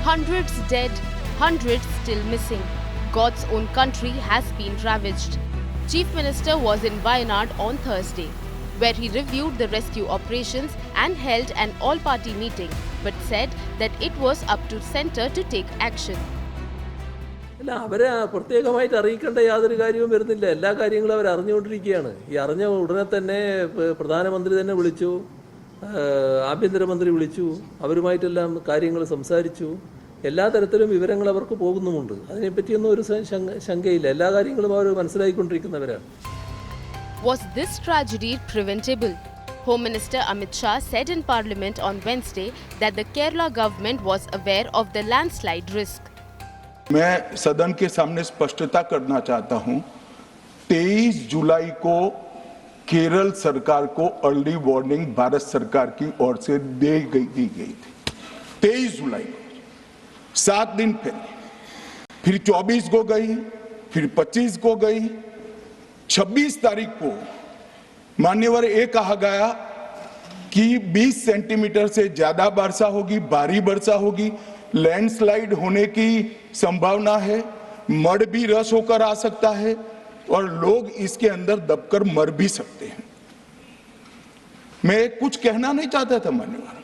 Hundreds dead, hundreds still missing. God's own country has been ravaged. Chief Minister was in Wayanad on Thursday, where he reviewed the rescue operations and held an all-party meeting, but said that it was up to centre to take action. അല്ല, അവരെ പ്രത്യേകമായിട്ട് അറിയിക്കേണ്ട യാതൊരു കാര്യവും വരുന്നില്ല. എല്ലാ കാര്യങ്ങളും അവർ അറിഞ്ഞുകൊണ്ടിരിക്കുകയാണ്. ഈ അറിഞ്ഞ ഉടനെ തന്നെ പ്രധാനമന്ത്രി തന്നെ വിളിച്ചു, ആഭ്യന്തരമന്ത്രി വിളിച്ചു, അവരുമായിട്ടെല്ലാം കാര്യങ്ങൾ സംസാരിച്ചു. എല്ലാ തരത്തിലും വിവരങ്ങൾ അവർക്ക് പോകുന്നുമുണ്ട്. അതിനെപ്പറ്റിയൊന്നും ഒരു ശങ്കയില്ല. എല്ലാ കാര്യങ്ങളും അവർ മനസ്സിലാക്കിക്കൊണ്ടിരിക്കുന്നവരാണ്. Was this tragedy preventable? Home Minister Amit Shah said in Parliament on Wednesday that the Kerala government was aware of the landslide risk. मैं सदन के सामने स्पष्टता करना चाहता हूं, 23 जुलाई को केरल सरकार को अर्ली वार्निंग भारत सरकार की ओर से दी गई थी. 23 जुलाई को, 7 दिन पहले, फिर 24 को गई, फिर 25 को गई, 26 तारीख को मान्यवर ये कहा गया कि 20 सेंटीमीटर से ज्यादा वर्षा होगी, भारी वर्षा होगी, लैंडस्लाइड होने की संभावना है, मड भी रस होकर आ सकता है और लोग इसके अंदर दबकर मर भी सकते हैं. मैं कुछ कहना नहीं चाहता था मान्यवर,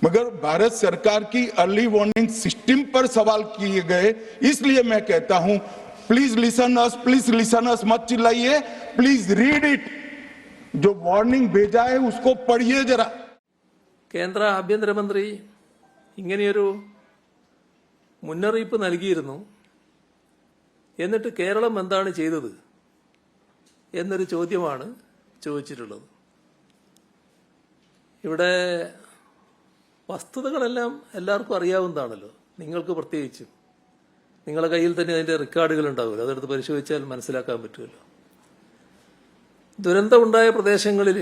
मगर भारत सरकार की अर्ली वार्निंग सिस्टम पर सवाल किए गए, इसलिए मैं कहता हूं प्लीज लिसन अस, मत चिल्लाइए, प्लीज रीड इट. जो वार्निंग भेजा है उसको पढ़िए जरा. കേന്ദ്ര ആഭ്യന്തരമന്ത്രി ഇങ്ങനെയൊരു മുന്നറിയിപ്പ് നൽകിയിരുന്നു. എന്നിട്ട് കേരളം എന്താണ് ചെയ്തത് എന്നൊരു ചോദ്യമാണ് ചോദിച്ചിട്ടുള്ളത്. ഇവിടെ വസ്തുതകളെല്ലാം എല്ലാവർക്കും അറിയാവുന്നതാണല്ലോ, നിങ്ങൾക്ക് പ്രത്യേകിച്ചും. നിങ്ങളുടെ കയ്യിൽ തന്നെ അതിന്റെ റെക്കോർഡുകൾ ഉണ്ടാവുമല്ലോ, അതെടുത്ത് പരിശോധിച്ചാൽ മനസ്സിലാക്കാൻ പറ്റുമല്ലോ. ദുരന്തമുണ്ടായ പ്രദേശങ്ങളിൽ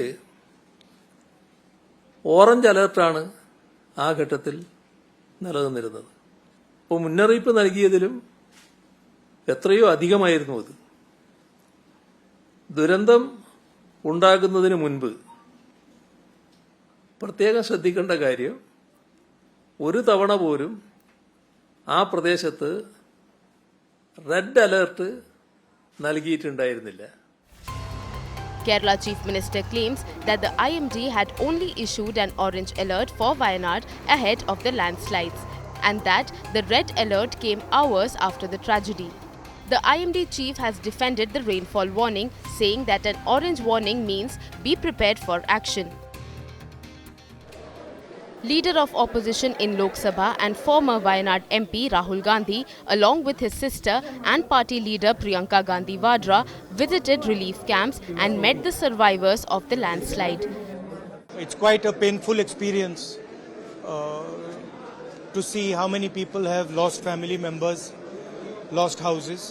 ഓറഞ്ച് അലർട്ടാണ് ആ ഘട്ടത്തിൽ നിലനിന്നിരുന്നത്. അപ്പോൾ മുന്നറിയിപ്പ് നൽകിയതിലും എത്രയോ അധികമായിരുന്നു അത്. ദുരന്തം ഉണ്ടാകുന്നതിന് മുൻപ് പ്രത്യേകം ശ്രദ്ധിക്കേണ്ട കാര്യം, ഒരു തവണ പോലും ആ പ്രദേശത്ത് റെഡ് അലർട്ട് നൽകിയിട്ടുണ്ടായിരുന്നില്ല. Kerala Chief Minister claims that the IMD had only issued an orange alert for Wayanad ahead of the landslides, and that the red alert came hours after the tragedy. The IMD chief has defended the rainfall warning, saying that an orange warning means be prepared for action. Leader of opposition in Lok Sabha and former Wayanad MP Rahul Gandhi, along with his sister and party leader Priyanka Gandhi Vadra, visited relief camps and met the survivors of the landslide. It's quite a painful experience to see how many people have lost family members, lost houses.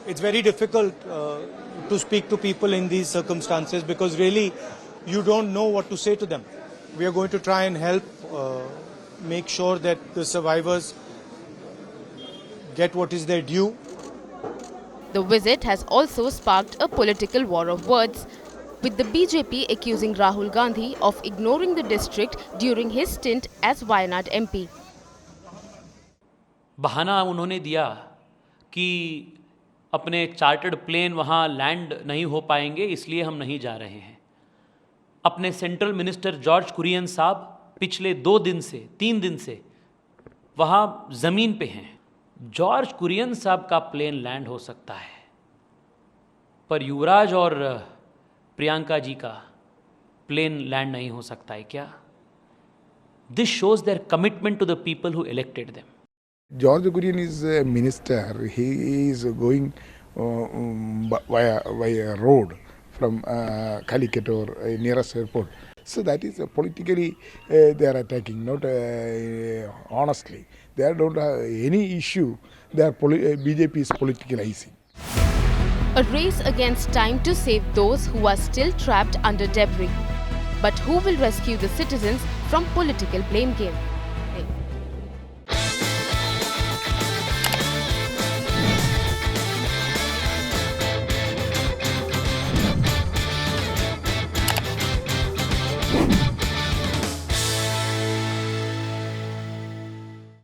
It's very difficult to speak to people in these circumstances because really you don't know what to say to them. We are going to try and help make sure that the survivors get what is their due. The visit has also sparked a political war of words, with the BJP accusing Rahul Gandhi of ignoring the district during his stint as Wayanad MP. बहाना उन्होंने दिया कि अपने chartered plane वहाँ land नहीं हो पाएंगे, इसलिए हम नहीं जा रहे हैं. अपने सेंट्रल मिनिस्टर जॉर्ज कुरियन साहब पिछले 3 दिन से वहाँ ज़मीन पे हैं. जॉर्ज कुरियन साहब का प्लेन लैंड हो सकता है, पर युवराज और प्रियंका जी का प्लेन लैंड नहीं हो सकता है क्या? This shows their commitment to the people who elected them. George Kurian is a minister. He is going via road from Calicut or nearest airport. So that is politically they are attacking, not honestly. They don't have any issue. BJP is politicalizing. A race against time to save those who are still trapped under debris. But who will rescue the citizens from political blame game?